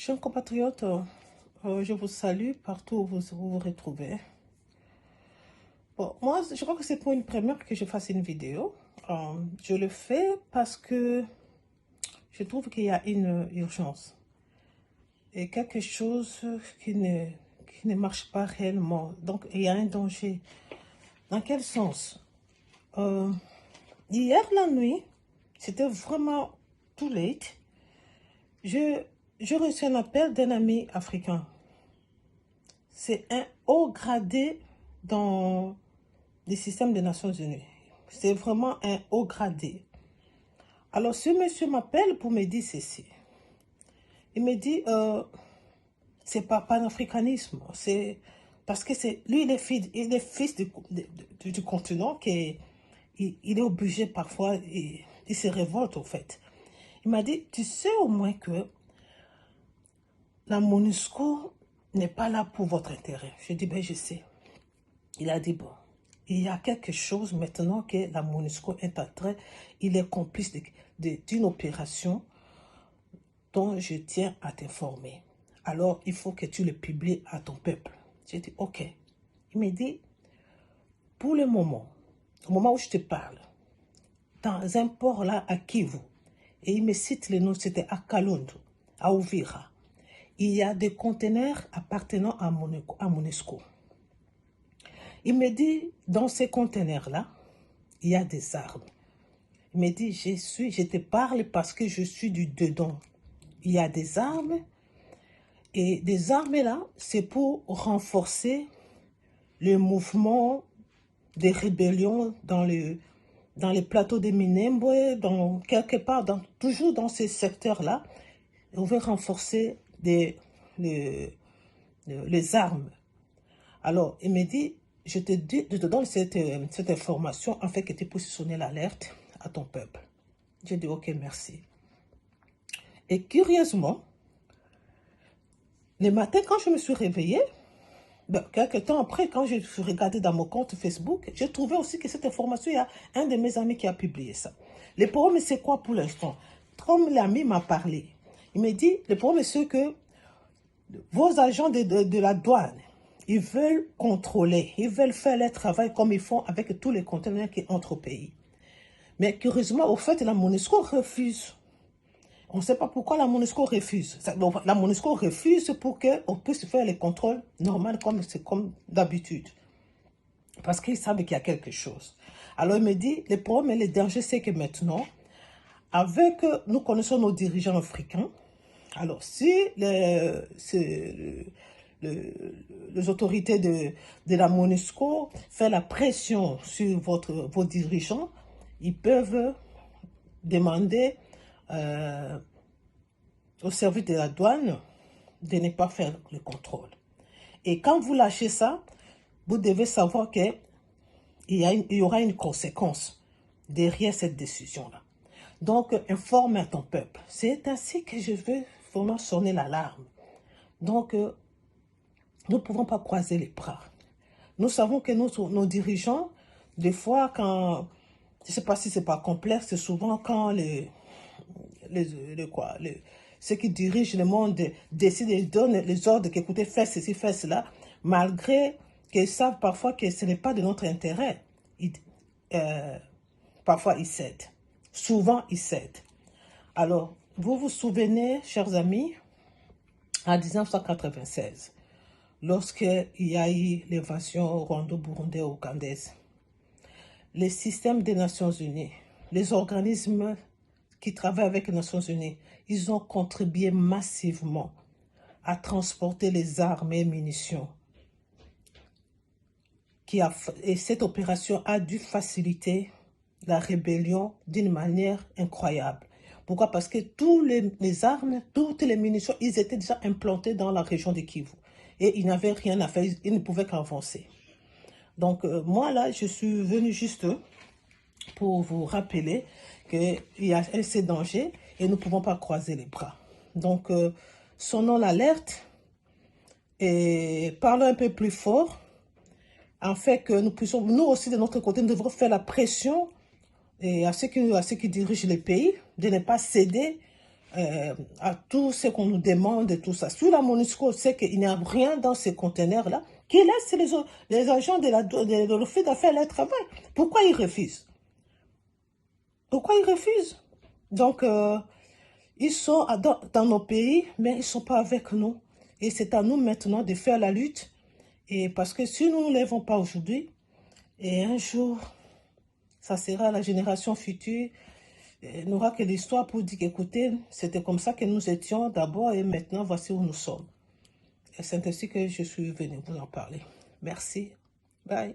Chers compatriotes, je vous salue partout où vous vous retrouvez. Bon, moi, je crois que c'est pour une première que je fasse une vidéo. Je le fais parce que je trouve qu'il y a une urgence et quelque chose qui ne marche pas réellement. Donc, il y a un danger. Dans quel sens? Hier, la nuit, c'était vraiment too late. J'ai reçu un appel d'un ami africain. C'est un haut gradé dans les systèmes des Nations Unies. C'est vraiment un haut gradé. Alors, ce monsieur m'appelle pour me dire ceci. Il me dit, c'est pas panafricanisme, c'est parce que lui, il est fils du continent, il est obligé parfois, il se révolte au fait. Il m'a dit, tu sais au moins que la MONUSCO n'est pas là pour votre intérêt. Je dis, ben je sais. Il a dit, bon, il y a quelque chose maintenant que la MONUSCO est en train, il est complice d'une opération dont je tiens à t'informer. Alors, il faut que tu le publies à ton peuple. J'ai dit, ok. Il me dit, pour le moment, au moment où je te parle, dans un port là à Kivu, et il me cite les noms, c'était à Kalundu, à Uvira, il y a des conteneurs appartenant à MONUSCO. Il me dit, dans ces conteneurs-là, il y a des armes. Il me dit, je te parle parce que je suis du dedans. Il y a des armes, et des armes là, c'est pour renforcer le mouvement des rébellions dans les plateaux de Minembwe, quelque part, toujours dans ces secteurs-là. On veut renforcer les armes. Alors, il me dit, je te donne cette information afin que tu puisses sonner l'alerte à ton peuple. J'ai dit, ok, merci. Et curieusement, le matin, quand je me suis réveillée, quelques temps après, quand je suis regardée dans mon compte Facebook, j'ai trouvé aussi que cette information, il y a un de mes amis qui a publié ça. Le problème, c'est quoi pour l'instant? Comme l'ami m'a parlé, il me dit, le problème, c'est que vos agents de la douane, ils veulent contrôler, ils veulent faire leur travail comme ils font avec tous les conteneurs qui entrent au pays. Mais curieusement, au fait, la MONUSCO refuse. On ne sait pas pourquoi la MONUSCO refuse. La MONUSCO refuse pour qu'on puisse faire les contrôles normaux comme d'habitude. Parce qu'ils savent qu'il y a quelque chose. Alors il me dit, le problème et le danger, c'est que maintenant, nous connaissons nos dirigeants africains. Alors si les autorités de la MONUSCO font la pression sur vos dirigeants, ils peuvent demander au service de la douane de ne pas faire le contrôle. Et quand vous lâchez ça, vous devez savoir qu'il y aura une conséquence derrière cette décision-là. Donc, informe à ton peuple. C'est ainsi que je veux vraiment sonner l'alarme. Donc, nous ne pouvons pas croiser les bras. Nous savons que nos dirigeants, des fois, quand, je ne sais pas si c'est pas complexe, c'est souvent quand ceux qui dirigent le monde décident et donnent les ordres qu'écoutez, faites ceci, faites cela, malgré qu'ils savent parfois que ce n'est pas de notre intérêt. Parfois, ils cèdent. Souvent, ils cèdent. Alors, vous vous souvenez, chers amis, en 1996, lorsqu'il y a eu l'évasion rwando-burundais-ougandaise, les systèmes des Nations Unies, les organismes qui travaillent avec les Nations Unies, ils ont contribué massivement à transporter les armes et munitions. Et cette opération a dû faciliter la rébellion d'une manière incroyable. Pourquoi? Parce que toutes les armes, toutes les munitions, ils étaient déjà implantés dans la région de Kivu. Et ils n'avaient rien à faire, ils ne pouvaient qu'avancer. Donc, moi, là, je suis venu juste pour vous rappeler qu'il y a ces dangers et nous ne pouvons pas croiser les bras. Donc, sonnons l'alerte et parlons un peu plus fort, afin que nous puissions, nous aussi de notre côté, nous devrons faire la pression à ceux qui dirigent les pays de ne pas céder à tout ce qu'on nous demande et tout ça. Si la MONUSCO sait qu'il n'y a rien dans ces conteneurs-là, qu'ils laissent les agents de l'office d'affaires leur travail. Pourquoi ils refusent? Pourquoi ils refusent? Donc, ils sont dans nos pays, mais ils ne sont pas avec nous. Et c'est à nous maintenant de faire la lutte. Et parce que si nous ne lèvons pas aujourd'hui, et un jour, ça sera la génération future, n'aura que l'histoire pour dire qu'écoutez, c'était comme ça que nous étions d'abord et maintenant voici où nous sommes. Et c'est ainsi que je suis venue vous en parler. Merci. Bye.